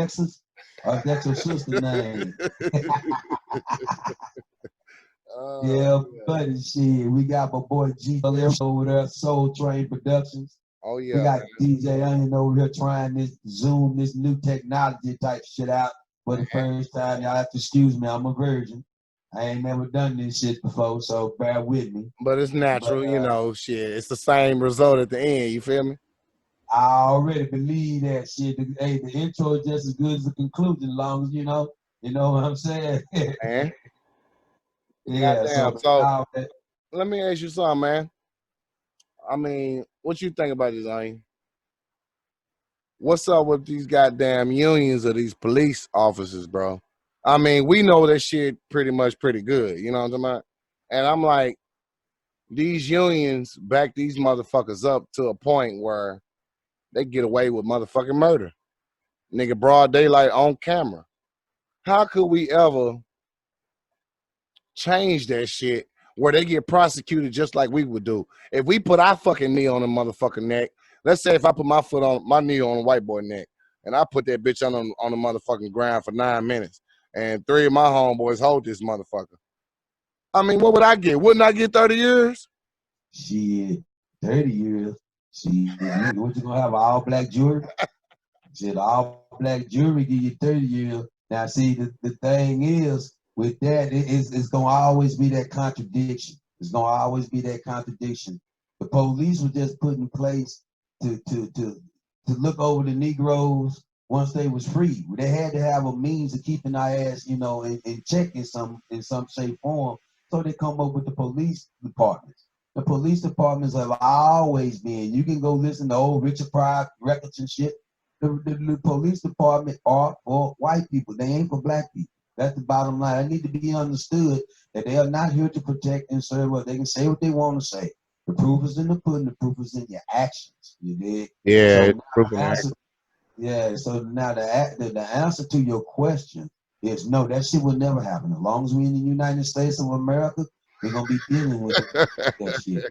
Alexis? Or that's your sister's name? Yeah, buddy, shit. We got my boy G over there, Soultrane Productions. Oh yeah. We got DJ Unyun over here trying this Zoom, this new technology type shit out for the first time. Y'all have to excuse me, I'm a virgin. I ain't never done this shit before, so bear with me. But it's natural, you know, shit. It's the same result at the end, you feel me? I already believe that shit. Hey, the intro is just as good as the conclusion, as long as you know what I'm saying. Man. Yeah, so let me ask you something, man. I mean, what you think about this, Onion? What's up with these goddamn unions of these police officers, bro? I mean, we know that shit pretty good, you know what I'm talking about? And I'm like, these unions back these motherfuckers up to a point where they get away with motherfucking murder. Nigga, broad daylight on camera. How could we ever change that shit where they get prosecuted just like we would do? If we put our fucking knee on a motherfucking neck, let's say if I put my knee on a white boy neck and I put that bitch on the motherfucking ground for 9 minutes and 3 of my homeboys hold this motherfucker. I mean, what would I get? Wouldn't I get 30 years? Shit, 30 years. Shit, what you gonna have, an all-black jury? Shit, all-black jury give you 30 years. Now, see, the thing is, with that, it's gonna always be that contradiction. It's gonna always be that contradiction. The police were just put in place to look over the Negroes once they was free. They had to have a means of keeping our ass, in check in some shape, form. So they come up with the police departments. The police departments have always been. You can go listen to old Richard Pryor records and shit. The police department are for white people. They ain't for black people. That's the bottom line. It need to be understood that they are not here to protect and serve. What they can say what they want to say. The proof is in the pudding. The proof is in your actions. You dig? Yeah. So now the answer to your question is no. That shit will never happen. As long as we're in the United States of America, we're gonna be dealing with that shit.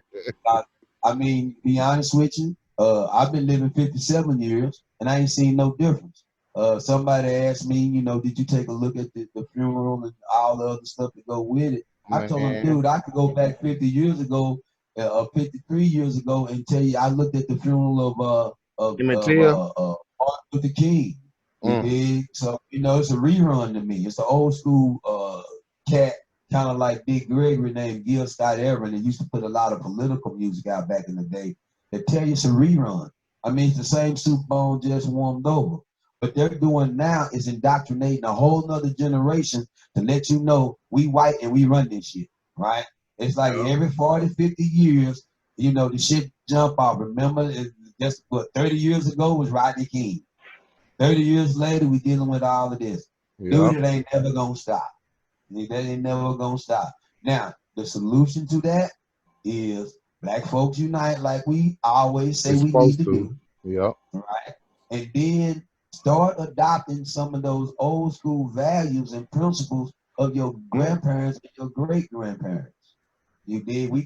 I mean, be honest with you. I've been living 57 years, and I ain't seen no difference. Somebody asked me, did you take a look at the funeral and all the other stuff that go with it? I told him, dude, I could go back 50 years ago, 53 years ago, and tell you I looked at the funeral of Martin Luther King. You dig? So it's a rerun to me. It's an old school cat, kind of like Dick Gregory, named Gil Scott Everett, and used to put a lot of political music out back in the day. They tell you it's a rerun. I mean, it's the same soup bone just warmed over. What they're doing now is indoctrinating a whole nother generation to let you know we white and we run this shit, right? It's like every 40, 50 years, the shit jump off. Remember, just 30 years ago was Rodney King. 30 years later, we dealing with all of this. Dude, it ain't never gonna stop. That ain't never gonna stop. Now, the solution to that is black folks unite like we always say we need to do. Yep. Right? And then start adopting some of those old school values and principles of your grandparents and your great grandparents. You did. We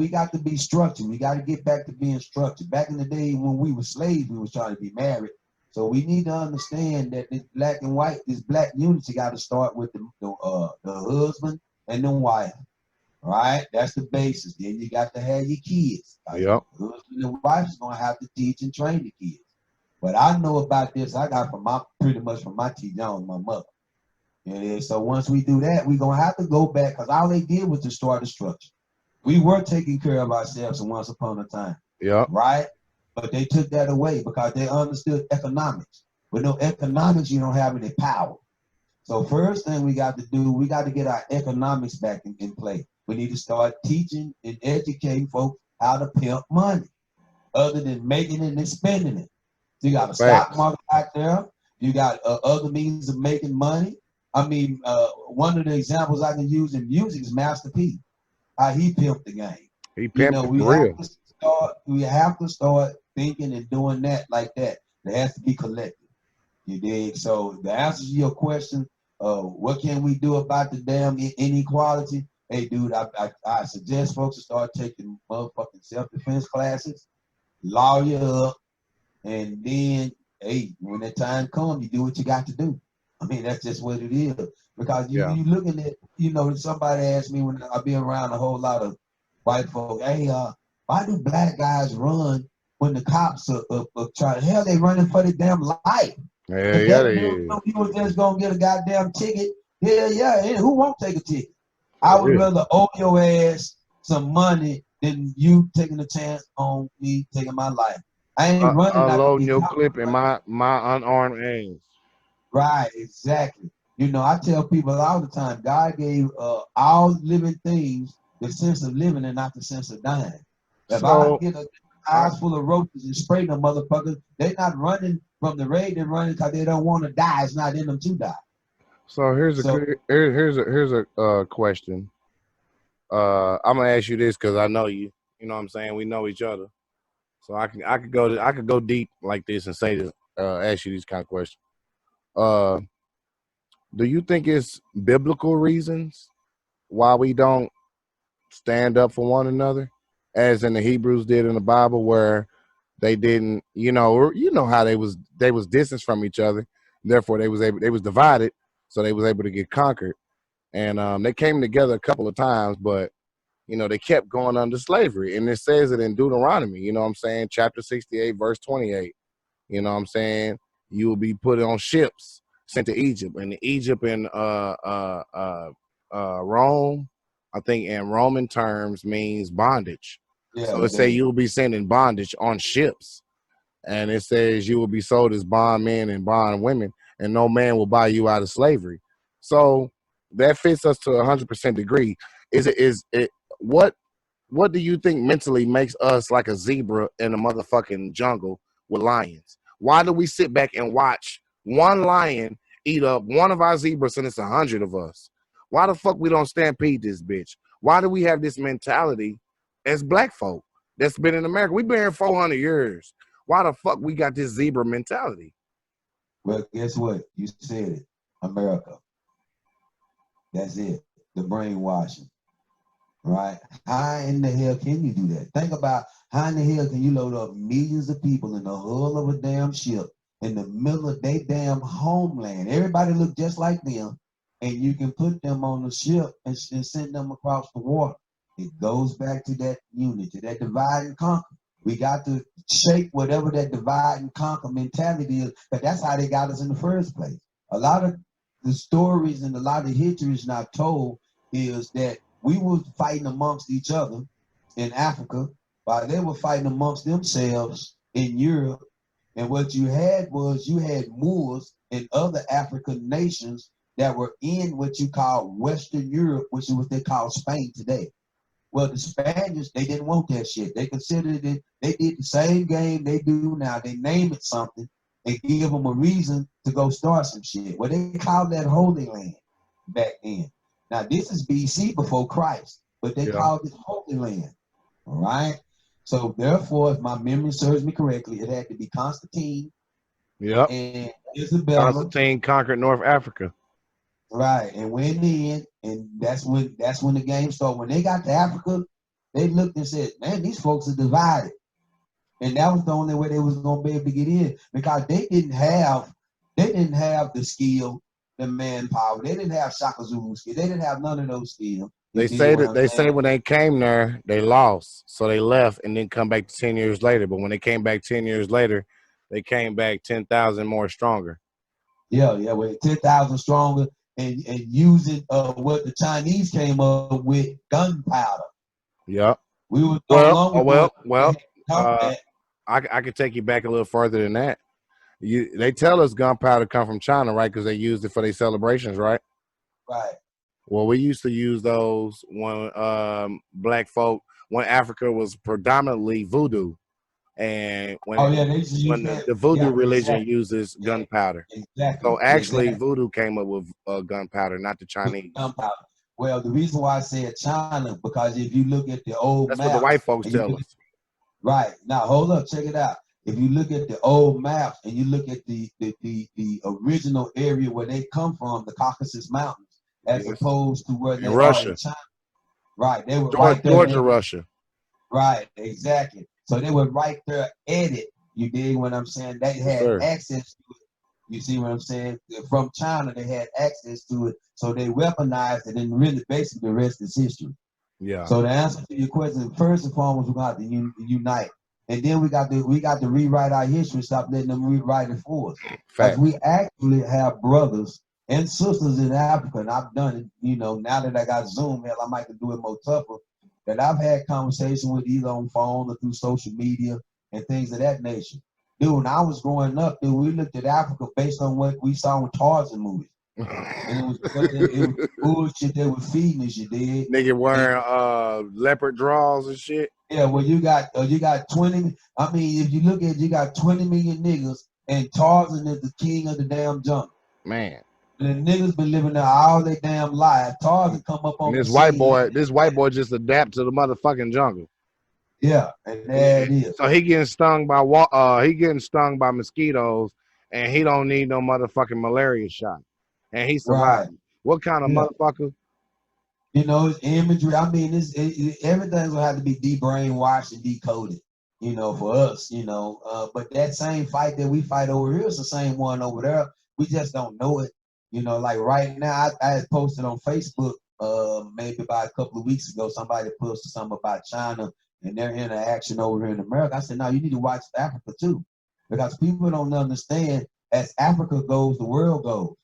got to be structured. We got to get back to being structured. Back in the day when we were slaves, we was trying to be married. So we need to understand that this black and white, this black unity got to start with the husband and the wife. Right? That's the basis. Then you got to have your kids. The husband and wife is gonna have to teach and train the kids. But I know about this. I got pretty much from my T. Jones, my mother. And so once we do that, we're gonna have to go back because all they did was destroy the structure. We were taking care of ourselves once upon a time. Yeah. Right? But they took that away because they understood economics. With no economics, you don't have any power. So first thing we got to do, we got to get our economics back in play. We need to start teaching and educating folks how to pimp money, other than making it and spending it. So you got a stock market out there. You got other means of making money. I mean, one of the examples I can use in music is Master P. How he pimped the game. He pimped it for real. We have to start thinking and doing that like that. It has to be collective. You dig? So the answer to your question, what can we do about the damn inequality? Hey, dude, I suggest folks to start taking motherfucking self-defense classes, lawyer up, and then hey, when that time comes, you do what you got to do. I mean, that's just what it is. Because you looking at, somebody asked me when I be around a whole lot of white folk, hey, why do black guys run when the cops are trying? Hell, they running for their damn life. If that dude knew he was just gonna get a goddamn ticket, hell yeah, who won't take a ticket? I would rather owe your ass some money than you taking a chance on me taking my life. I ain't running. Unloading your clip in my unarmed hands. Right, exactly. I tell people all the time, God gave all living things the sense of living and not the sense of dying. If I get a house full of roaches and spray them motherfuckers, they're not running from the raid, they're running because they don't want to die. It's not in them to die. So here's a question. I'm gonna ask you this because I know you. You know what I'm saying? We know each other. So I could go deep like this and say this, ask you these kind of questions. Do you think it's biblical reasons why we don't stand up for one another, as in the Hebrews did in the Bible, where they didn't, how they was distanced from each other, therefore they was divided, so they was able to get conquered, and they came together a couple of times, but they kept going under slavery, and it says it in Deuteronomy, you know what I'm saying, chapter 68, verse 28. You know what I'm saying? You will be put on ships sent to Egypt, and Egypt in Rome, I think in Roman terms means bondage. Yeah, so it say you will be sent in bondage on ships, and it says you will be sold as bond men and bond women, and no man will buy you out of slavery. So that fits us to 100% degree. Is it what do you think mentally makes us like a zebra in a motherfucking jungle with lions? Why do we sit back and watch one lion eat up one of our zebras and it's 100 of us? Why the fuck we don't stampede this bitch? Why do we have this mentality as black folk that's been in America? We've been here 400 years. Why the fuck we got this zebra mentality? Well, guess what? You said it. America. That's it. The brainwashing. Right? How in the hell can you do that? Think about how in the hell can you load up millions of people in the hull of a damn ship in the middle of their damn homeland? Everybody look just like them, and you can put them on the ship and send them across the water. It goes back to that unity, that divide and conquer. We got to shape whatever that divide and conquer mentality is, but that's how they got us in the first place. A lot of the stories and a lot of history is not told is that we were fighting amongst each other in Africa while they were fighting amongst themselves in Europe. And what you had was you had Moors and other African nations that were in what you call Western Europe, which is what they call Spain today. Well, the Spaniards, they didn't want that shit. They considered it, they did the same game they do now. They name it something and give them a reason to go start some shit. Well, they called that Holy Land back then. Now, this is BC before Christ, but they called it Holy Land, all right? So, therefore, if my memory serves me correctly, it had to be Constantine and Isabella. Constantine conquered North Africa. Right, and went in, and that's when the game started. When they got to Africa, they looked and said, man, these folks are divided. And that was the only way they was going to be able to get in, because they didn't have the skill, the manpower. They didn't have Shaka Zulu skill. They didn't have none of those skills. They say when they came there, they lost. So they left and then come back 10 years later. But when they came back 10 years later, they came back 10,000 more stronger. Yeah, well, 10,000 stronger and using what the Chinese came up with, gunpowder. Yeah. We were I could take you back a little further than that. They tell us gunpowder come from China, right? Because they used it for their celebrations, right? Right. Well, we used to use those when black folk, when Africa was predominantly voodoo, and when the voodoo religion uses gunpowder. Exactly. So actually, voodoo came up with gunpowder, not the Chinese. Gunpowder. Well, the reason why I said China, because if you look at the old maps, what the white folks tell us. Right. Now, hold up, check it out. If you look at the old maps and you look at the original area where they come from, the Caucasus Mountains, as opposed to where they are in China. Right. They were right there. Georgia, Russia. Right, exactly. So they were right there at it You dig what I'm saying? They had access to it. You see what I'm saying? From China, they had access to it, so they weaponized it, and really, basically, the rest is history. Yeah. So the answer to your question, first and foremost, we got to unite, and then we got to rewrite our history. Stop letting them rewrite it for us. Because we actually have brothers and sisters in Africa, and I've done it. You know, now that I got Zoom, hell, I might do it more tougher. That I've had conversations with either on phone or through social media and things of that nature. Dude, when I was growing up, dude, we looked at Africa based on what we saw in Tarzan movies. And it was bullshit they were feeding us, you did. Nigga wearing leopard drawers and shit. Yeah, well, you got 20. I mean, if you look at it, you got 20 million niggas, and Tarzan is the king of the damn jungle. Man. And the niggas been living there all their damn life. Tarzan come up on this white boy just adapt to the motherfucking jungle. Yeah, and there it is. So he getting stung by mosquitoes, and he don't need no motherfucking malaria shot, and he survived. Right. What kind of motherfucker? You know, it's imagery. I mean, everything's gonna have to be de-brainwashed and decoded. You know, for us. You know, but that same fight that we fight over here is the same one over there. We just don't know it. You know, like right now, I had posted on Facebook maybe about a couple of weeks ago. Somebody posted something about China and their interaction over here in America. I said, no, you need to watch Africa too, because people don't understand. As Africa goes, the world goes.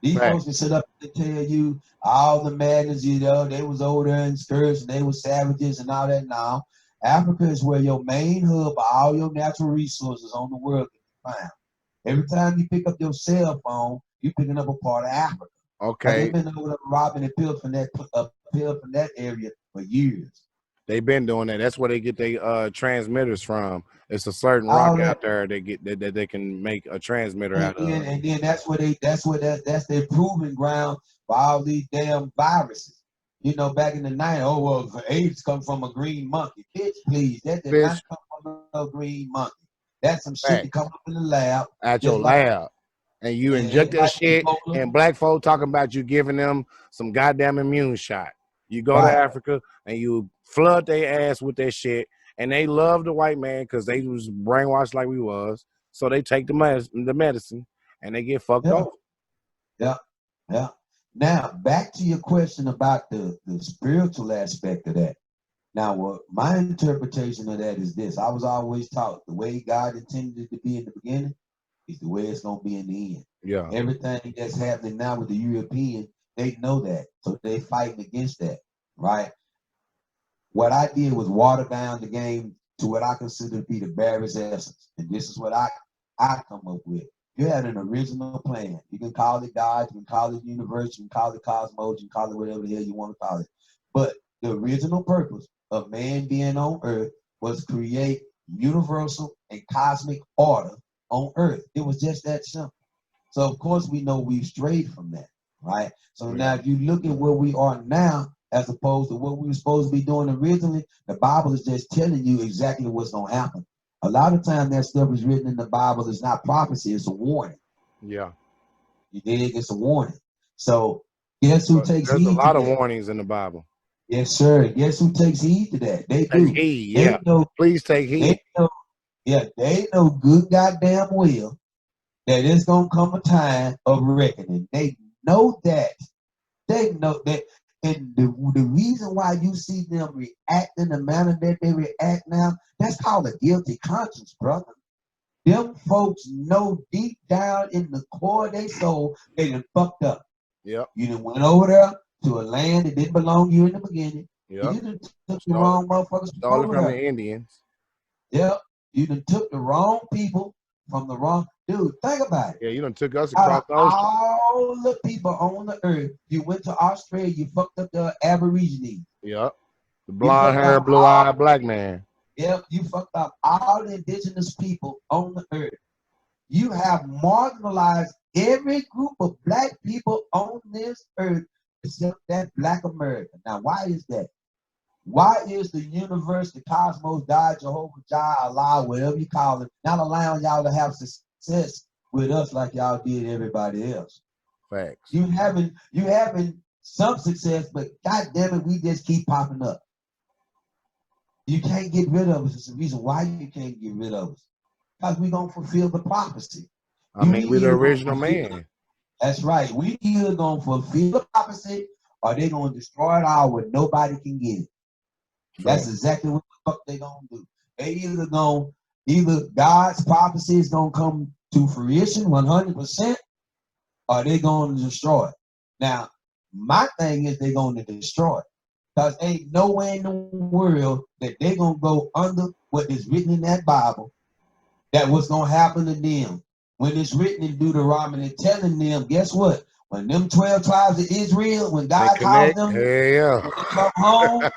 These folks can sit up and tell you all the madness, you know, they was over there in skirts and they were savages and all that. Now, Africa is where your main hub of all your natural resources on the world can be found. Every time you pick up your cell phone, you're picking up a part of Africa. Okay. They've been over there robbing and pills from that area for years. They've been doing that. That's where they get their transmitters from. It's a certain rock out there they get that they can make a transmitter out of. And then that's their proving ground for all these damn viruses. You know, back in the 90s, oh well, AIDS come from a green monkey. Bitch, please, that did not come from a green monkey. That's some shit that come up in the lab. At your lab. And you inject that shit, and black folk talking about you giving them some goddamn immune shot. You go to Africa and you flood their ass with that shit, and they love the white man because they was brainwashed like we was. So they take the medicine and they get fucked up. Yeah. Now back to your question about the spiritual aspect of that. Now, my interpretation of that is this: I was always taught the way God intended it to be in the beginning is the way it's gonna be in the end. Yeah. Everything that's happening now with the European, they know that, so they fighting against that, right? What I did was water down the game to what I consider to be the barest essence, and this is what I come up with. You had an original plan. You can call it God, you can call it universe, you can call it cosmos, you can call it whatever the hell you want to call it. But the original purpose of man being on Earth was create universal and cosmic order on Earth. It was just that simple. So of course we know we've strayed from that, right? So now if you look at where we are now, as opposed to what we were supposed to be doing originally, the Bible is just telling you exactly what's gonna happen. A lot of times that stuff is written in the Bible is not prophecy, it's a warning. Yeah. You dig? It's a warning. So guess who takes heed to that? There's a lot of warnings in the Bible. Yes, sir. Guess who takes heed to that? They do. Take heed, yeah. Please take heed. They know good goddamn well that it's gonna come a time of reckoning. They know that. They know that. And the reason why you see them react in the manner that they react now, that's called a guilty conscience, brother. Them folks know deep down in the core of their soul they done fucked up. Yep. You done went over there to a land that didn't belong to you in the beginning. Yep. You done took the wrong motherfuckers. Stole it from the Indians. Yep. You done took the wrong people from the wrong. Dude, think about it. Yeah, you done took us across the ocean. All the people on the earth, you went to Australia, you fucked up the Aborigines. Yep. The blonde hair, blue-eyed black man. Yep, you fucked up all the indigenous people on the earth. You have marginalized every group of black people on this earth except that black America. Now, why is that? Why is the universe, the cosmos, God, Jehovah, Jah, Allah, whatever you call it, not allowing y'all to have success with us like y'all did everybody else? Facts. You having some success, but God damn it, we just keep popping up. You can't get rid of us. It's the reason why you can't get rid of us. Because we're going to fulfill the prophecy. I mean, we're the original man. That's right. We either going to fulfill the prophecy or they're going to destroy it all where nobody can get it. That's exactly what the fuck they going to do. They either God's prophecy is going to come to fruition 100% or they're going to destroy it. Now, my thing is they're going to destroy it. Because ain't no way in the world that they're going to go under what is written in that Bible, that what's going to happen to them. When it's written in Deuteronomy telling them, guess what? When them 12 tribes of Israel, when God calls them to come home,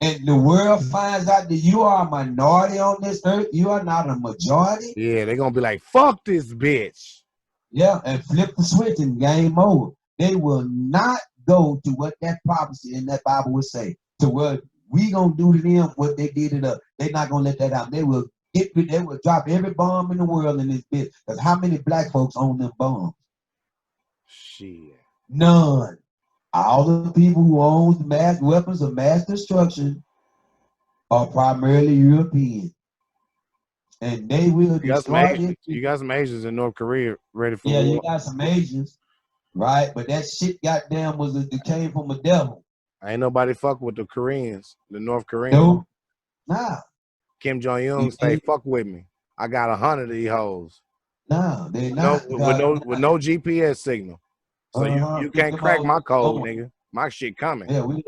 and the world finds out that you are a minority on this earth, you are not a majority. Yeah, they're going to be like, fuck this bitch. Yeah, and flip the switch and game over. They will not go to what that prophecy in that Bible would say, to what we gonna do to them what they did it up. They're not gonna let that out. They will drop every bomb in the world in this bitch. Because how many black folks own them bombs? Shit. None. All the people who own weapons of mass destruction are primarily European. And they will destroy it. You got some Asians in North Korea ready for war. Yeah, you got some Asians. Right, but that shit goddamn it came from a devil. Ain't nobody fuck with the Koreans, the North Koreans. Nope. Nah. Kim Jong-un say, fuck with me. I got 100 of these hoes. No, they're not. With no GPS signal. So you can't crack my code, nigga. My shit coming. Yeah, we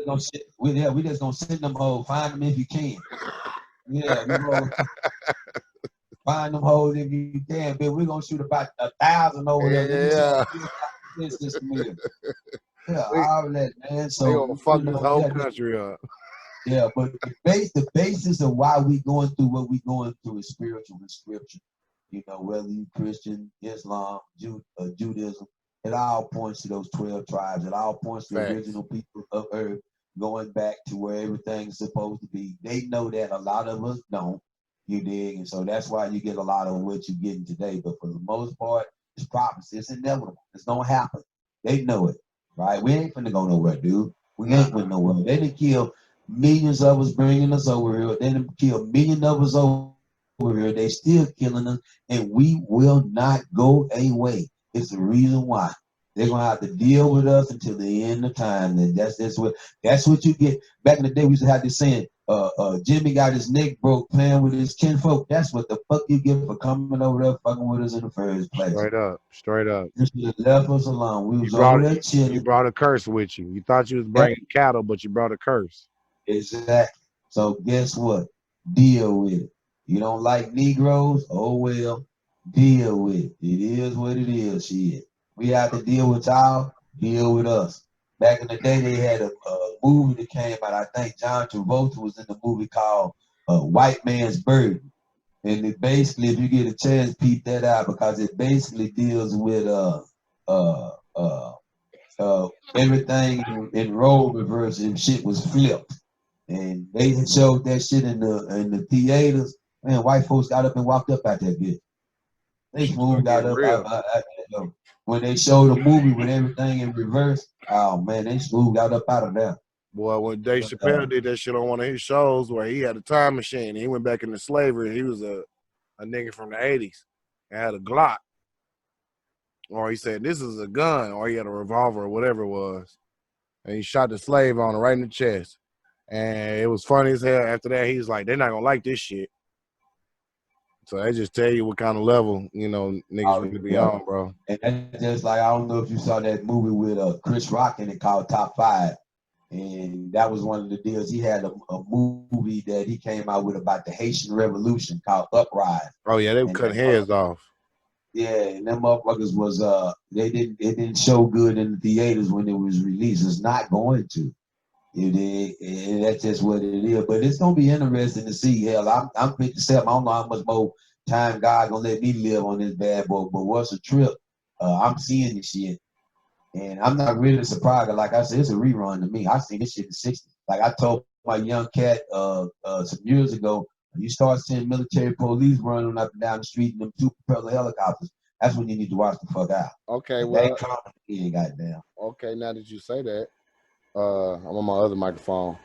just gonna send them hoes. Find them if you can. Yeah, we gonna find them hoes if you can, but we're gonna shoot about 1,000 over there. Yeah. Yeah, all that, man. So they gonna fuck this whole country up. Yeah, but the basis of why we going through what we going through is spiritual and scripture. You know, whether you Christian, Islam, Judaism, it all points to those 12 tribes. It all points to the original people of earth going back to where everything's supposed to be. They know that a lot of us don't. You dig? And so that's why you get a lot of what you're getting today. But for the most part, it's prophecy. It's inevitable. It's gonna happen. They know it, right? We ain't finna go nowhere, dude. We ain't finna nowhere. They didn't kill millions of us bringing us over here. They didn't kill millions of us over here. They still killing us, and we will not go away. It's the reason why. They're gonna have to deal with us until the end of time. And that's what you get. Back in the day, we used to have this saying, Jimmy got his neck broke playing with his kinfolk. That's what the fuck you get for coming over there fucking with us in the first place. Straight up. You should have left us alone. We was over there chilling. You brought a curse with you. You thought you was bringing cattle, but you brought a curse. Exactly. So guess what? Deal with it. You don't like Negroes? Oh well, deal with it. It is what it is. Shit. We have to deal with y'all. Deal with us. Back in the day, they had a movie that came out. I think John Travolta was in the movie called White Man's Burden. And it basically, if you get a chance, peep that out, because it basically deals with everything in role reverse and shit was flipped. And they showed that shit in the theaters. Man, white folks got up and walked up out that bitch. They moved out up. When they showed the movie with everything in reverse, oh man, they moved out of there. Boy, when Dave Chappelle did that shit on one of his shows where he had a time machine and he went back into slavery, he was a nigga from the 80s and had a Glock. Or he said, this is a gun, or he had a revolver or whatever it was. And he shot the slave on it right in the chest. And it was funny as hell. After that, he was like, they're not going to like this shit. So they just tell you what kind of level, you know, niggas really be on, bro. And that's just like, I don't know if you saw that movie with Chris Rock in it called Top 5. And that was one of the deals. He had a movie that he came out with about the Haitian Revolution called Uprising. Oh, yeah, they were cutting heads off. Yeah, and them motherfuckers was, it didn't show good in the theaters when it was released. It's not going to. That's just what it is. But it's gonna be interesting to see. Hell, I'm 57. I don't know how much more time God gonna let me live on this bad boy. But what's a trip? I'm seeing this shit, and I'm not really surprised. Like I said, it's a rerun to me. I seen this shit in the 60s. Like I told my young cat some years ago, when you start seeing military police running up and down the street in them 2 propeller helicopters, that's when you need to watch the fuck out. Okay, well, they coming in, goddamn. Okay, now that you say that. I'm on my other microphone.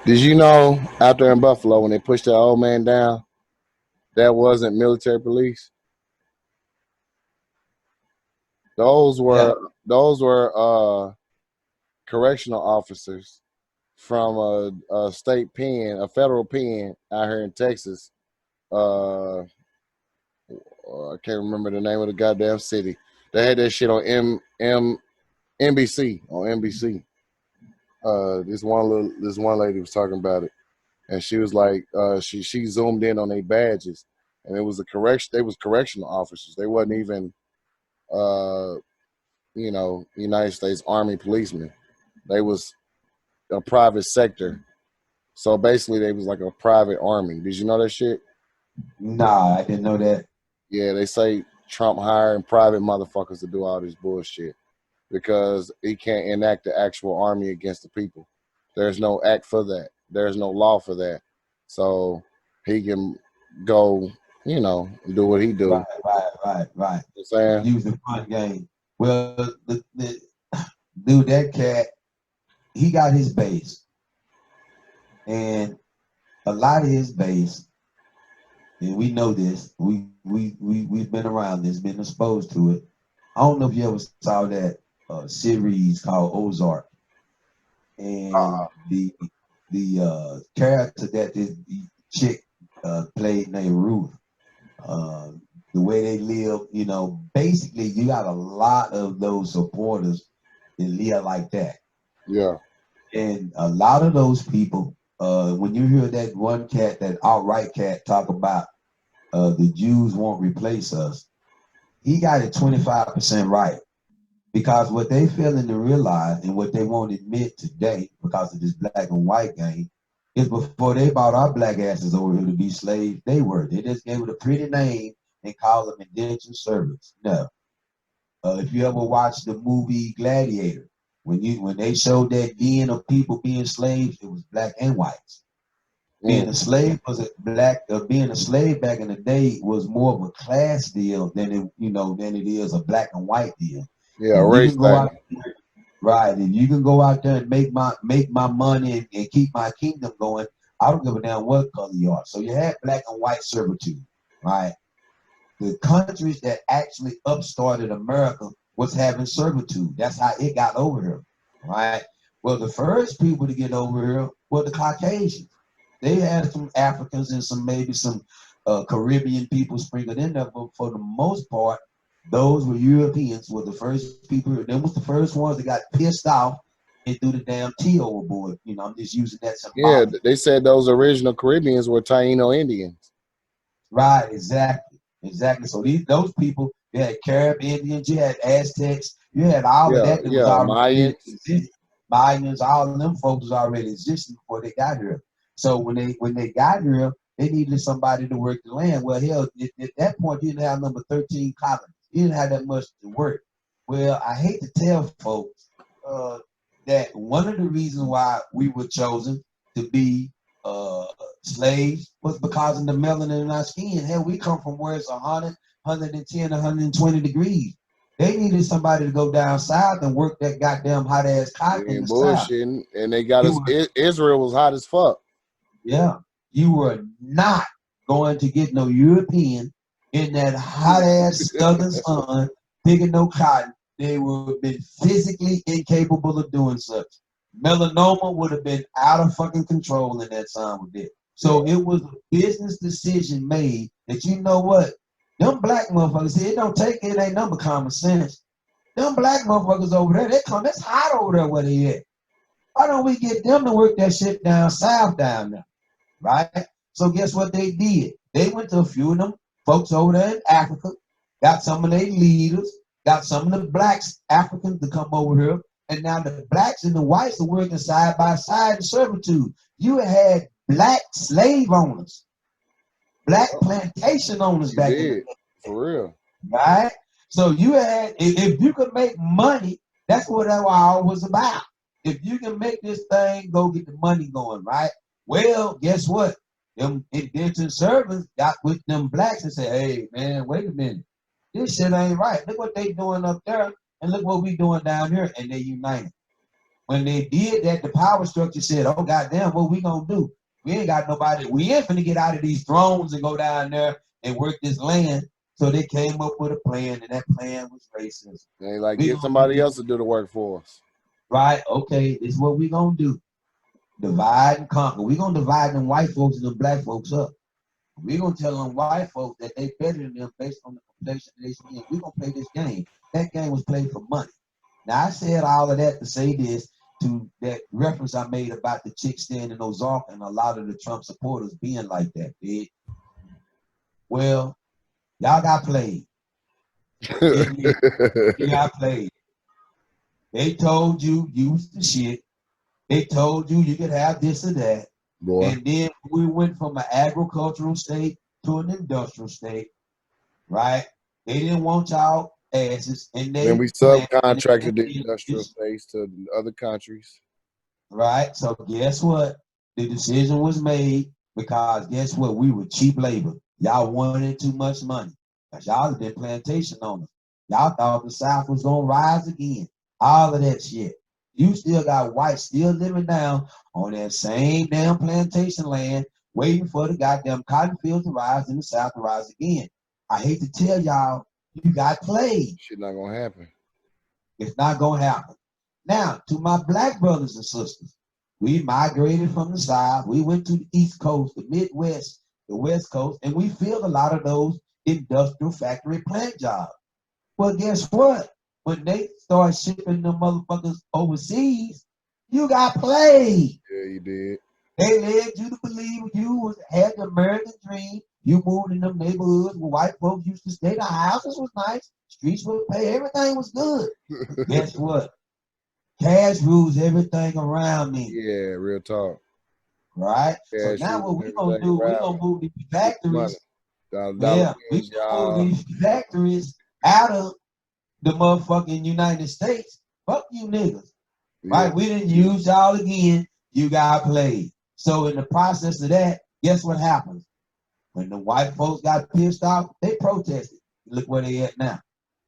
Did you know out there in Buffalo when they pushed that old man down, that wasn't military police? Those Yeah. were correctional officers from a state pen, a federal pen out here in Texas. I can't remember the name of the goddamn city. They had that shit on NBC on NBC. This one lady was talking about it, and she was like, she zoomed in on their badges, and it was a correction. They was correctional officers. They wasn't even uh, United States Army policemen. They was a private sector. So basically, they was like a private army. Did you know that shit? Nah, I didn't know that. Yeah, they say Trump hiring private motherfuckers to do all this bullshit because he can't enact the actual army against the people. There's no act for that. There's no law for that. So he can go, do what he do. Right. You know what I'm saying? Use the front game. Well, dude, that cat, he got his base, and a lot of his base, and we know this. We've been around this, been exposed to it. I don't know if you ever saw that series called Ozark, and the character that the chick played named Ruth. The way they live, basically you got a lot of those supporters that live like that. Yeah. And a lot of those people, when you hear that one cat, that outright cat, talk about the Jews won't replace us, he got it 25% right. Because what they failing to realize and what they won't admit today, because of this black and white game, is before they brought our black asses over here to be slaves, they were. They just gave it a pretty name and called them indentured servants. No. If you ever watched the movie Gladiator, when they showed that den of people being slaves, it was black and whites. Being a slave was a black. Being a slave back in the day was more of a class deal than it is a black and white deal. Yeah, race thing. Right, and you can go out there and make my money and keep my kingdom going. I don't give a damn what color you are. So you had black and white servitude, right? The countries that actually upstarted America was having servitude. That's how it got over here, right? Well, the first people to get over here were the Caucasians. They had some Africans and maybe some Caribbean people sprinkled in there, but for the most part, those were Europeans. Were the first people. Them was the first ones that got pissed off and threw the damn tea overboard. I'm just using that symbolic. Yeah, they said those original Caribbeans were Taino Indians. Right, exactly. So those people, you had Caribbean Indians, you had Aztecs, you had all of that. Was already Mayans, all of them folks was already existing before they got here. So when they got here, they needed somebody to work the land. Well, hell, at that point, you didn't have number 13 colonies. You didn't have that much to work. Well, I hate to tell folks that one of the reasons why we were chosen to be slaves was because of the melanin in our skin. Hell, we come from where it's 100, 110, 120 degrees. They needed somebody to go down south and work that goddamn hot ass cotton in the south. And they got us. Israel was hot as fuck. Yeah, you were not going to get no European in that hot ass southern sun picking no cotton. They would have been physically incapable of doing such. Melanoma would have been out of fucking control in that time with it. So it was a business decision made that, you know what, them black motherfuckers, it ain't nothing but common sense. Them black motherfuckers over there, it's hot over there where they at. Why don't we get them to work that shit down south down there, right? So guess what they did? They went to a few of them folks over there in Africa, got some of their leaders, got some of the blacks, Africans to come over here, and now the blacks and the whites are working side by side in servitude. You had black slave owners, black plantation owners back in the day. For real. Right? So you had, if you could make money, that's what that all was about. If you can make this thing go get the money going, right? Well, guess what? Them indentured servants got with them blacks and said, hey, man, wait a minute. This shit ain't right. Look what they doing up there, and look what we doing down here, and they united. When they did that, the power structure said, "Oh goddamn, what we gonna do? We ain't got nobody. We ain't finna get out of these thrones and go down there and work this land." So they came up with a plan, and that plan was racist. They like get somebody else to do the work for us. Right? Okay, it's what we gonna do. Divide and conquer. We gonna divide them white folks and them black folks up. We gonna tell them white folks that they better than them based on the complexion they see. We gonna play this game. That game was played for money. Now I said all of that to say this to that reference I made about the chick standing Ozark and a lot of the Trump supporters being like that, big. Well, y'all got played. You got played. They told you use the shit. They told you you could have this or that. Boy. And then we went from an agricultural state to an industrial state, right? They didn't want y'all asses, and then we subcontracted the industrial states to other countries. Right. So guess what? The decision was made because guess what? We were cheap labor. Y'all wanted too much money. Because y'all have been plantation owners. Y'all thought the South was gonna rise again. All of that shit. You still got whites still living down on that same damn plantation land, waiting for the goddamn cotton field to rise and the South to rise again. I hate to tell y'all, you got played. Shit not gonna happen. It's not gonna happen. Now, to my black brothers and sisters, we migrated from the South. We went to the East Coast, the Midwest, the West Coast, and we filled a lot of those industrial factory plant jobs. Well, guess what? When they start shipping them motherfuckers overseas, you got played. Yeah, you did. They led you to believe you had the American dream. You moved in them neighborhoods where white folks used to stay. The houses was nice. Streets would pay. Everything was good. Guess what? Cash rules everything around me. Yeah, real talk. Right? Cash so now what we're going to do, we're going to move these factories. We're going to move these factories out of the motherfucking United States. Fuck you niggas. Yeah. Right? We didn't use y'all again. You got played. So in the process of that, guess what happens? When the white folks got pissed off, they protested. Look where they at now.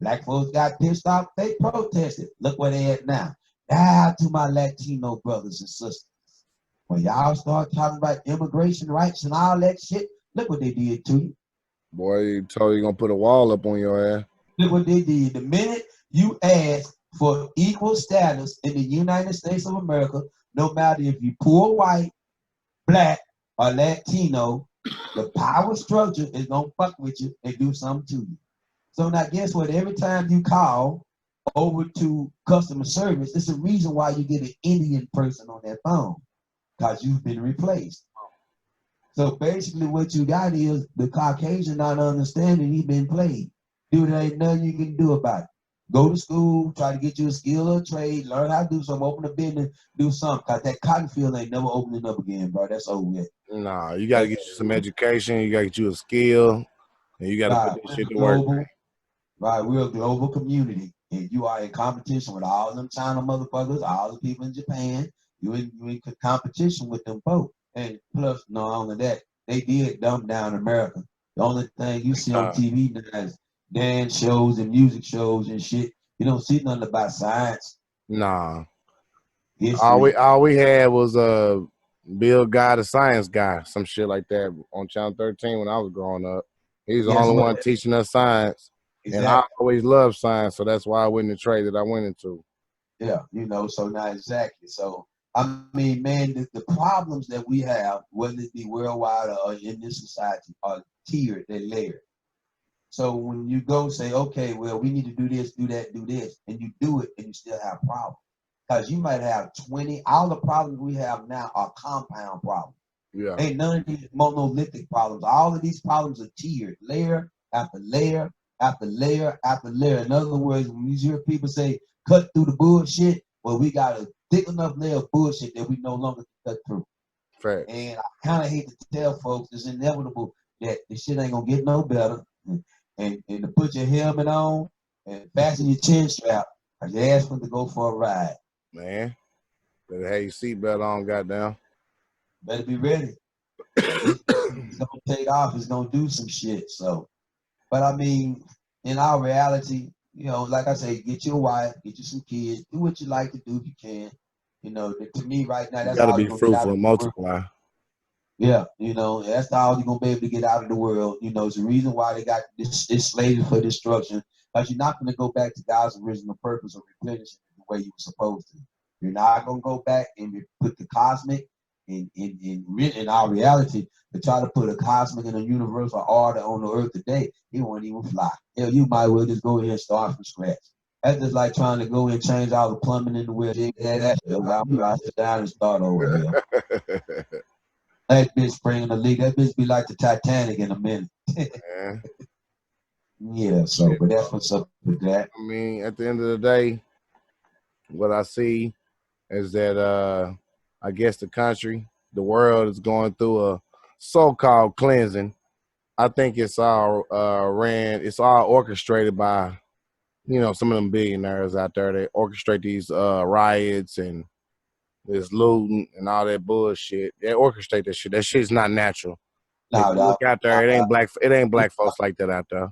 Black folks got pissed off, they protested. Look where they at now. Now to my Latino brothers and sisters. When y'all start talking about immigration rights and all that shit, look what they did to you. Boy, you told you gonna put a wall up on your ass. Look what they did. The minute you ask for equal status in the United States of America, no matter if you poor, white, black, or Latino, the power structure is gonna fuck with you and do something to you. So now guess what? Every time you call over to customer service, it's a reason why you get an Indian person on that phone. Because you've been replaced. So basically what you got is the Caucasian not understanding he's been played. Dude, there ain't nothing you can do about it. Go to school, try to get you a skill or a trade, learn how to do something, open a business, do something. Because that cotton field ain't never opening up again, bro. That's over with. Nah, you got to get you some education. You got to get you a skill. And you got to put this shit to work. Right, we're a global community. And you are in competition with all them China motherfuckers, all the people in Japan. You in competition with them both. And plus, not only that, they did dumb down America. The only thing you see on TV now is dance shows and music shows and shit. You don't see nothing about science. Nah. All we had was Bill Guy, the science guy, some shit like that on Channel 13 when I was growing up. He's the only one teaching us science. Exactly. And I always loved science, so that's why I went in the trade that I went into. Yeah, so now exactly. So I mean, man, the problems that we have, whether it be worldwide or in this society, are tiered, they're layered. So when you go say, okay, well, we need to do this, do that, do this, and you do it, and you still have problems. Because you might have 20, all the problems we have now are compound problems. Yeah. Ain't none of these monolithic problems. All of these problems are tiered, layer after layer after layer after layer. In other words, when you hear people say, cut through the bullshit, well, we got a thick enough layer of bullshit that we no longer can cut through. Right. And I kind of hate to tell folks it's inevitable that this shit ain't gonna get no better. And to put your helmet on and fasten your chin strap, because your ass to go for a ride. Man, better have your seatbelt on, goddamn. Better be ready. It's gonna take off. It's gonna do some shit. So, but I mean, in our reality, like I say, get you a wife, get you some kids, do what you like to do if you can. You know, to me right now, You that's got to all be you're gonna get out fruitful of and the world. multiply. Yeah, you know, that's all you're gonna be able to get out of the world. You know, it's the reason why they got this slated for destruction. Because you're not gonna go back to God's original purpose of replenishing the way you were supposed to. You're not gonna go back and put the cosmic in our reality to try to put a cosmic and a universal order on the earth today. It won't even fly. Hell, you might well just go ahead and start from scratch. That's just like trying to go and change all the plumbing in the world. Yeah, that's I sit down and start over here. That bitch bringing a leak. That bitch be like the Titanic in a minute. Yeah. Yeah, so, but that's what's up with that. I mean, at the end of the day, what I see is that I guess the world is going through a so-called cleansing. I think it's all it's all orchestrated by, some of them billionaires out there. They orchestrate these riots and this looting and all that bullshit. They orchestrate that shit. That shit's not natural. If you look out there, it ain't black folks like that out there.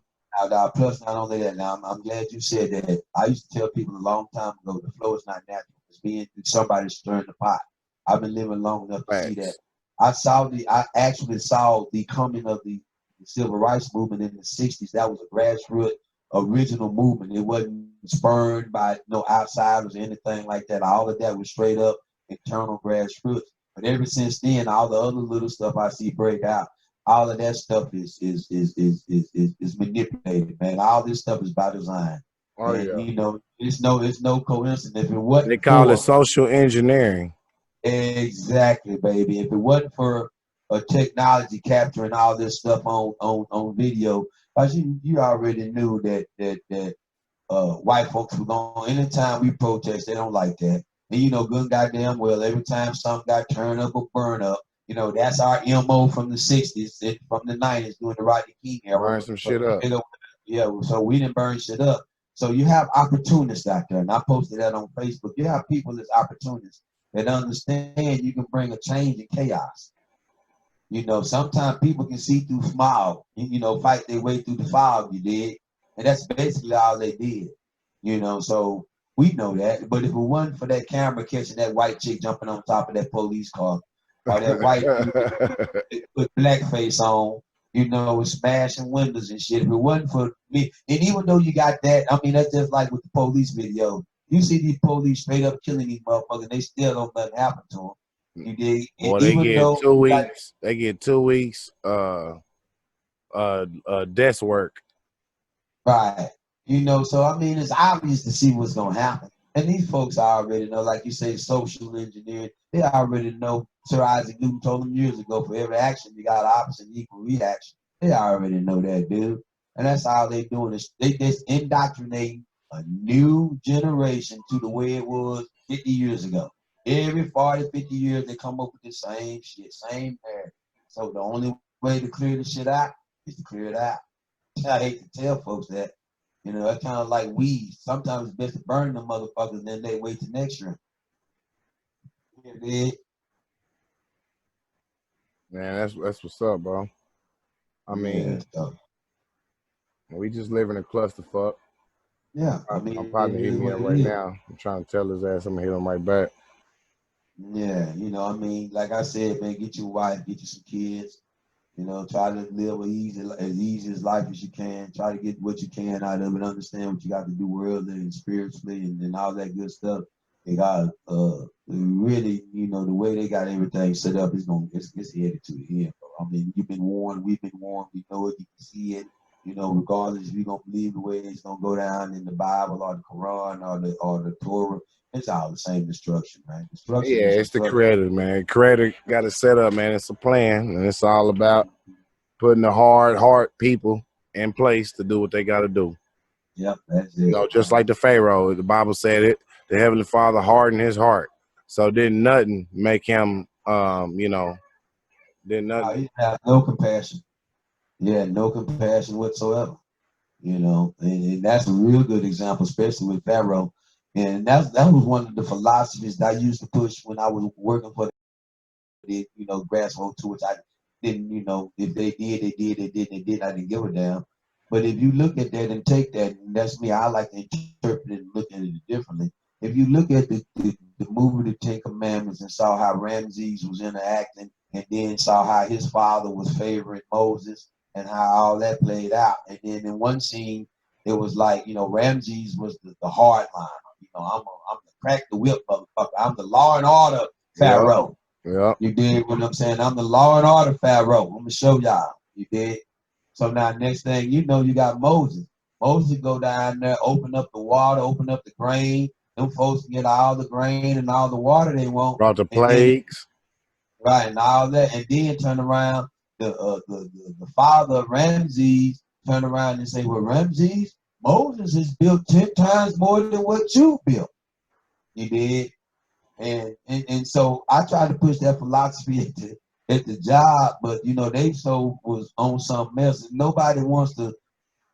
Now, plus not only that, now I'm glad you said that. I used to tell people a long time ago, the flow is not natural. It's being somebody stirring the pot. I've been living long enough to see that. I actually saw the coming of the civil rights movement in the 60s. That was a grassroots original movement. It wasn't spurned by no outsiders or anything like that. All of that was straight up internal grassroots. But ever since then, all the other little stuff I see break out, all of that stuff is manipulated, man. All this stuff is by design. Oh, and, yeah. you know, it's no coincidence. If it wasn't they call it social engineering. Exactly, baby. If it wasn't for technology capturing all this stuff on video, because you already knew that white folks were going. Anytime we protest, they don't like that. And you know, good goddamn well, every time something got turned up or burned up, you know, that's our MO from the 60s, from the 90s, during the Rodney King era. Burn some shit up. Yeah, so we didn't burn shit up. So you have opportunists out there, and I posted that on Facebook. You have people that's opportunists that understand you can bring a change in chaos. You know, sometimes people can see through smog, you know, fight their way through the fog, you did. And that's basically all they did. You know, so we know that. But if it wasn't for that camera catching that white chick jumping on top of that police car, or that white dude put blackface on, you know, with smashing windows and shit. If it wasn't for me, and even though you got that, I mean, that's just like with the police video. You see these police straight up killing these motherfuckers, they still don't let it happen to them. You dig? Well, they get 2 weeks. They get 2 weeks desk work. Right. You know, so I mean, it's obvious to see what's gonna happen. And these folks already know, like you say, social engineering. They already know. Sir Isaac Newton told them years ago, for every action, you got opposite and equal reaction. They already know that, dude. And that's all they doing is they just indoctrinating a new generation to the way it was 50 years ago. Every 40, 50 years, they come up with the same shit, same narrative. So the only way to clear the shit out is to clear it out. I hate to tell folks that. You know, that's kind of like weeds. Sometimes it's best to burn them motherfuckers and then they wait till next year. Yeah, man, that's what's up, bro. I mean, we just live in a clusterfuck. Yeah, I mean, I'm probably hitting me up right now. I'm trying to tell his ass I'm gonna hit him right back. Yeah, you know, I mean, like I said, man, get you a wife, get you some kids. You know, try to live as easy as life as you can. Try to get what you can out of it. Understand what you got to do worldly and spiritually and all that good stuff. They got really, you know, the way they got everything set up is it's headed to the end, bro. I mean, you've been warned, we've been warned, we know it, you can see it. You know, regardless if you don't believe the way it's gonna go down in the Bible or the Quran or the Torah, it's all the same destruction, man. Destruction. Yeah, it's the creator, man. Creator got it set up, man. It's a plan, and it's all about putting the hard heart people in place to do what they got to do. Yep, that's it. You know, just like the Pharaoh, the Bible said it. The Heavenly Father hardened his heart, so didn't nothing make him, you know, didn't nothing. He had no compassion. Yeah, no compassion whatsoever. You know, and that's a real good example, especially with Pharaoh. And that was one of the philosophies that I used to push when I was working for the, you know, grassroots tours. I didn't, you know, if they did, they did. They didn't, they didn't. I didn't give a damn. But if you look at that and take that, and that's me, I like to interpret it and look at it differently. if you look at the movie The Ten Commandments and saw how Ramses was interacting, and then saw how his father was favoring Moses and how all that played out, and then in one scene it was like, Ramses was the hard liner. I'm the crack the whip motherfucker. I'm the law and order Pharaoh. Yeah. You dig what I'm saying? I'm the law and order Pharaoh. I'm gonna show y'all. You dig? So now next thing you know, you got Moses. Moses go down there, open up the water, open up the grain. Them folks get all the grain and all the water they want. Brought the And then, plagues. right, and all that, and then turn around. The father of Ramses turn around and say, "Well, Ramses, Moses has built 10 times more than what you built." You did. And so I tried to push that philosophy at the job, but they so was on something else. And nobody wants to.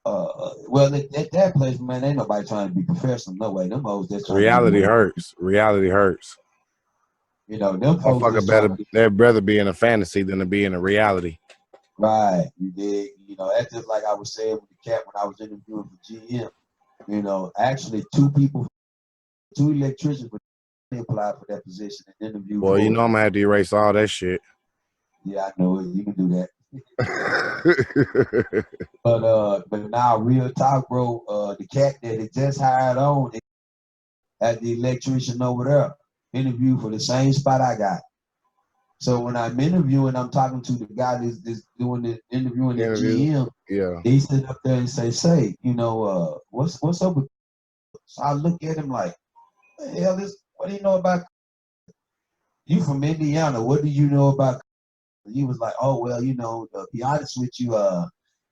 Well, at that place, man, ain't nobody trying to be professional. No way. Them hoes that's trying Reality to be hurts. Reality hurts. them folks that's Motherfucker they'd rather be in a fantasy than to be in a reality. right. You dig? That's just like I was saying with the cat when I was interviewing for GM. Actually, two electricians applied for that position and interviewed. Well, I'm gonna have to erase all that shit. Yeah, I know it. You can do that. But now real talk, bro. The cat that they just hired on at the electrician over there interviewed for the same spot I got. So when I'm interviewing, I'm talking to the guy that's doing the interviewing at GM. Yeah. He sit up there and say, what's up with? So I look at him like, what the hell what do you know about? You from Indiana? What do you know about? He was like, oh well, to be honest with you,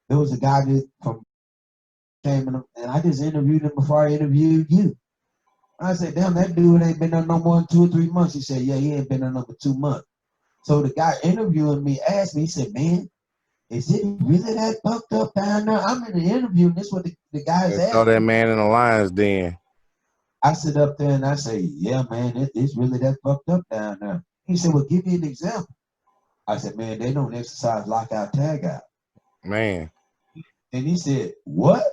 there was a guy that from came in, and I just interviewed him before I interviewed you. I said, damn, that dude ain't been there no more than 2 or 3 months. He said, yeah, he ain't been there number 2 months. So the guy interviewing me asked me, he said, man, is it really that fucked up down there? I'm in the interview, and this is what the guy's asking. Throw that man in the lion's den. I sit up there and I say, yeah, man, it's really that fucked up down there. He said, well, give me an example. I said, man, they don't exercise lockout tag out. Man. And he said, what?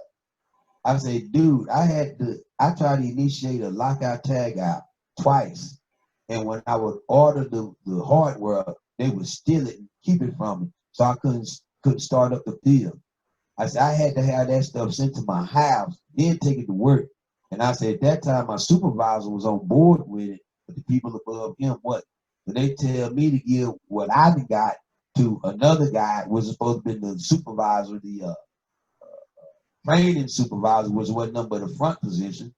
I said, dude, I tried to initiate a lockout tag out twice. And when I would order the hardware, they would steal it and keep it from me. So I couldn't start up the field. I said, I had to have that stuff sent to my house, then take it to work. And I said, at that time, my supervisor was on board with it, but the people above him, what? But they tell me to give what I got to another guy, was supposed to be the supervisor, the training supervisor, was what number the front position,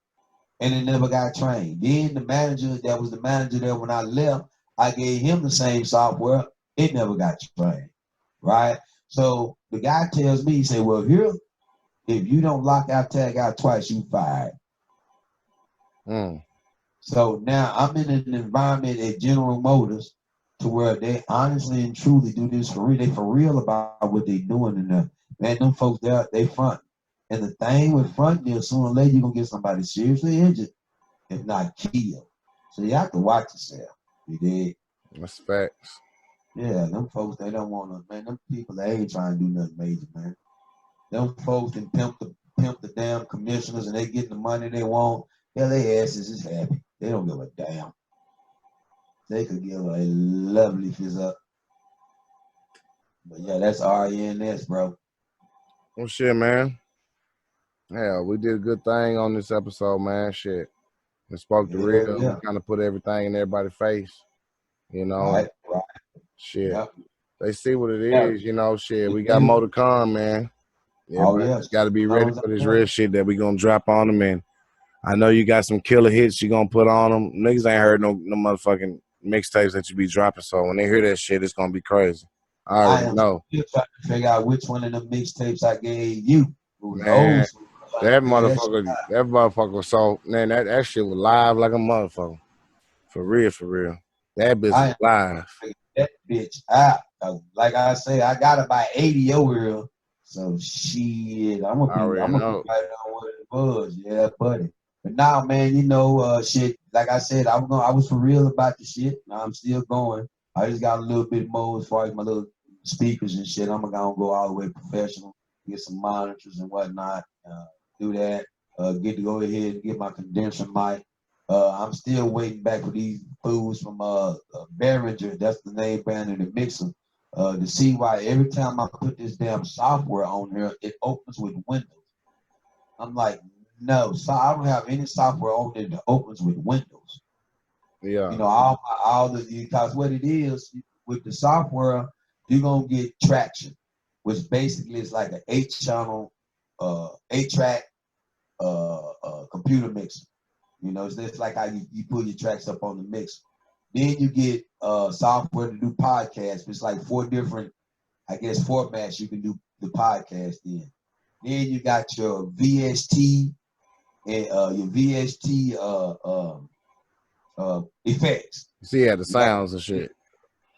and it never got trained. Then the manager, that was the manager there when I left, I gave him the same software. It never got trained, right? So the guy tells me, he said, well, here, if you don't lock out, tag out twice, you fired. So now I'm in an environment at General Motors to where they honestly and truly do this for real. They for real about what they doing in there. Man, them folks there, they front. And the thing with fronting is sooner or later you're gonna get somebody seriously injured, if not killed. So you have to watch yourself. You dig? That's facts. Yeah, them folks, they don't wanna, man, them people, they ain't trying to do nothing major, man. Them folks can pimp the damn commissioners and they get the money they want. Yeah, their asses is happy. They don't give a damn. They could give a lovely fizz up. But yeah, that's RENS, bro. Well, shit, man. Yeah, we did a good thing on this episode, man. Shit. We spoke the real. Yeah. We kind of put everything in everybody's face. Right. Shit. Yep. They see what it is, shit. We got more to come, man. Everybody's got to be ready for this real shit that we gonna drop on them. And I know you got some killer hits you gonna put on them. Niggas ain't heard no motherfucking mixtapes that you be dropping. So when they hear that shit, it's gonna be crazy. I already know. Still trying to figure out which one of the mixtapes I gave you. Man, that motherfucker was so, man, that shit was live like a motherfucker. For real. That bitch was live. That bitch out. Like I say, I got about 80 over here. So shit, I'm gonna be right on what it was. Yeah, buddy. But now, man, shit, like I said, I was for real about the shit. Now I'm still going. I just got a little bit more as far as my little speakers and shit. I'm gonna go all the way professional, get some monitors and whatnot, do that, get to go ahead and get my condenser mic, I'm still waiting back for these fools from Behringer, that's the name brand of the mixer, to see why every time I put this damn software on here, it opens with Windows. I'm like, no, so I don't have any software on there that opens with Windows. Yeah. You know, all the because what it is with the software, you're gonna get traction, which basically is like an 8-channel, 8-track computer mixer. You know, it's just like how you pull your tracks up on the mix. Then you get software to do podcasts. It's like 4 different, I guess, formats you can do the podcast in. Then you got your VST and your VST effects. See, yeah, the sounds and shit.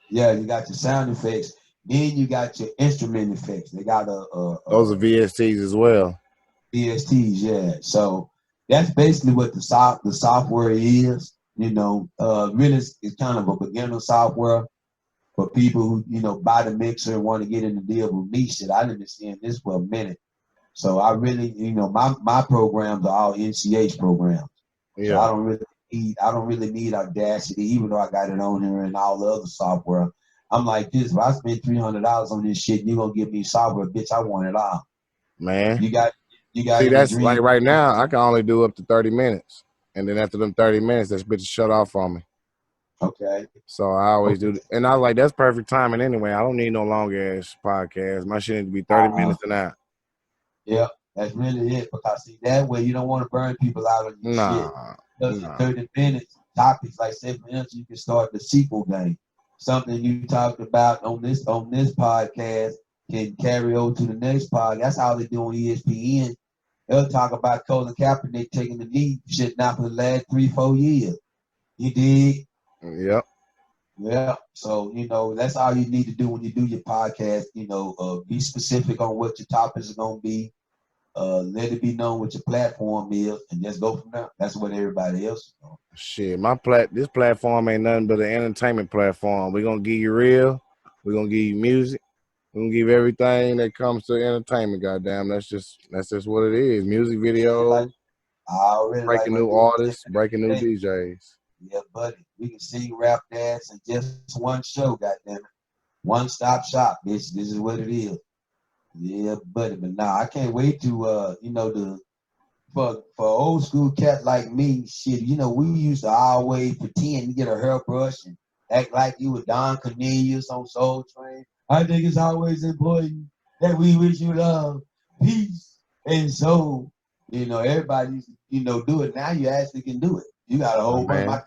Yeah, you got your sound effects. Then you got your instrument effects. They got those are VSTs as well. VSTs, yeah. So that's basically what the software is. You know, really, it's kind of a beginner software for people who, you know, buy the mixer and want to get in the deal with me. Shit, I didn't see in this for a minute. So I really, you know, my programs are all NCH programs. Yeah. So I don't really need Audacity, even though I got it on here and all the other software. I'm like this. If I spend $300 on this shit, you're gonna give me software, bitch. I want it all. Man, you got. See, that's like right now. I can only do up to 30 minutes, and then after them 30 minutes, that bitch shut off on me. Okay. So I always do, and I was like, that's perfect timing anyway. I don't need no long ass podcast. My shit need to be 30 minutes and out. Yeah, that's really it. Because see, that way you don't want to burn people out on your shit. Because in 30 minutes, topics like, say for instance, you can start the sequel game. Something you talked about on this podcast can carry over to the next podcast. That's how they do on ESPN. They'll talk about Colin Kaepernick taking the knee shit now for the last 3-4 years. You dig? Yep. Yeah. So, you know, that's all you need to do when you do your podcast. You know, be specific on what your topics are going to be. Let it be known what your platform is, and just go from there. That's what everybody else is doing. Shit, this platform ain't nothing but an entertainment platform. We're going to give you real. We're going to give you music. We're gonna give everything that comes to entertainment. Goddamn, that's just what it is. Music videos, breaking new artists, breaking new DJs. Yeah, buddy, we can sing, rap, dance, in just one show. Goddamn it, one-stop shop, bitch. This is what it is. Yeah, buddy. But nah, I can't wait to you know, for old school cat like me, shit. You know, we used to always pretend to get a hairbrush and act like you were Don Cornelius on Soultrane. I think it's always important that we wish you love, peace, and soul. You know, everybody, you know, do it. Now you actually can do it. You got a whole bunch of my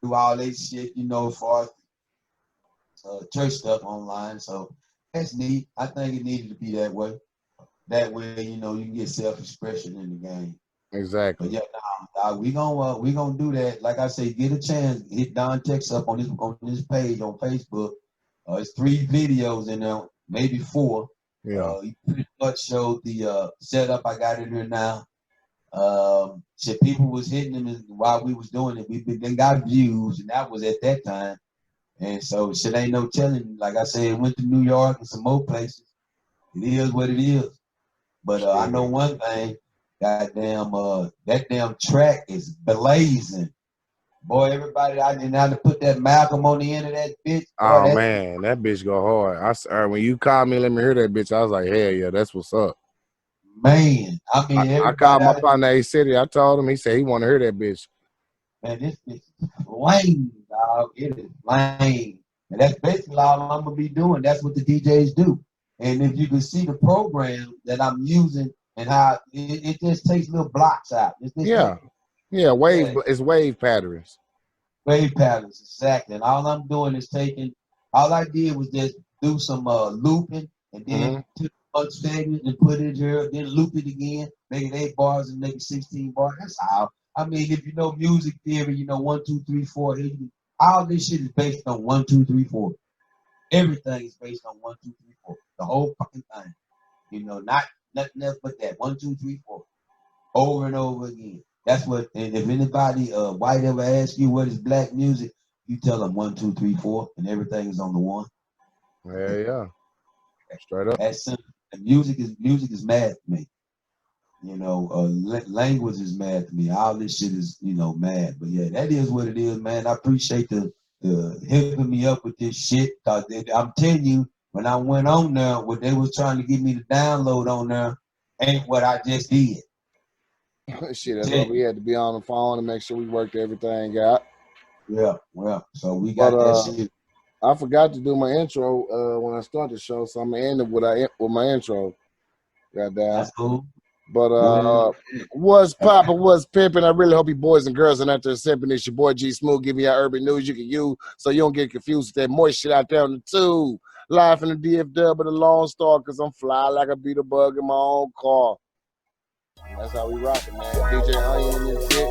do all that shit, you know, as far as church stuff online. So that's neat. I think it needed to be that way. That way, you know, you can get self-expression in the game. Exactly. But yeah, we gonna do that. Like I say, get a chance, hit Don Tex up on this page on Facebook. It's 3 videos in there, maybe 4. Yeah. He pretty much showed the setup I got in here now. Shit, people was hitting them while we was doing it. They got views, and that was at that time. And so shit ain't no telling. Like I said, went to New York and some more places. It is what it is. But I know one thing. Goddamn, that damn track is blazing. Boy, everybody, I didn't have to put that Malcolm on the end of that bitch. Oh, man, that bitch go hard. When you called me, let me hear that bitch. I was like, hell yeah, that's what's up. Man, I mean, I called my partner A City. I told him, he said he want to hear that bitch. Man, this bitch is lame, dog. It is lame. And that's basically all I'm going to be doing. That's what the DJs do. And if you can see the program that I'm using and how it just takes little blocks out. Yeah, wave. Yeah. It's wave patterns. Wave patterns, exactly. And all I'm doing is all I did was just do some looping and then took one segment and put it here, then loop it again, make it 8 bars and make it 16 bars. That's how. I mean, if you know music theory, you know 1, 2, 3, 4. All this shit is based on 1, 2, 3, 4. Everything is based on 1, 2, 3, 4. The whole fucking thing. You know, nothing else but that. 1, 2, 3, 4. Over and over again. That's what. And if anybody white ever asks you what is black music, you tell them 1, 2, 3, 4, and everything is on the one. Yeah. Straight up. That's simple. And music is mad to me. Language is mad to me. All this shit is, mad. But yeah, that is what it is, man. I appreciate the hooking me up with this shit. I'm telling you, when I went on there, what they was trying to get me to download on there ain't what I just did. Shit, that's why we had to be on the phone to make sure we worked everything out. Yeah, well, so we got that shit. I forgot to do my intro when I started the show, so I'm gonna end it with my intro. Goddamn. That's cool. But what's poppin', what's pimpin'? I really hope you boys and girls are out there simping. It's your boy G Smooth giving you urban news you can use so you don't get confused with that moist shit out there on the tube. Live from the DFW with the Lone Star, cause I'm fly like a beat a bug in my own car. That's how we rockin', man. DJ Unyun in this shit.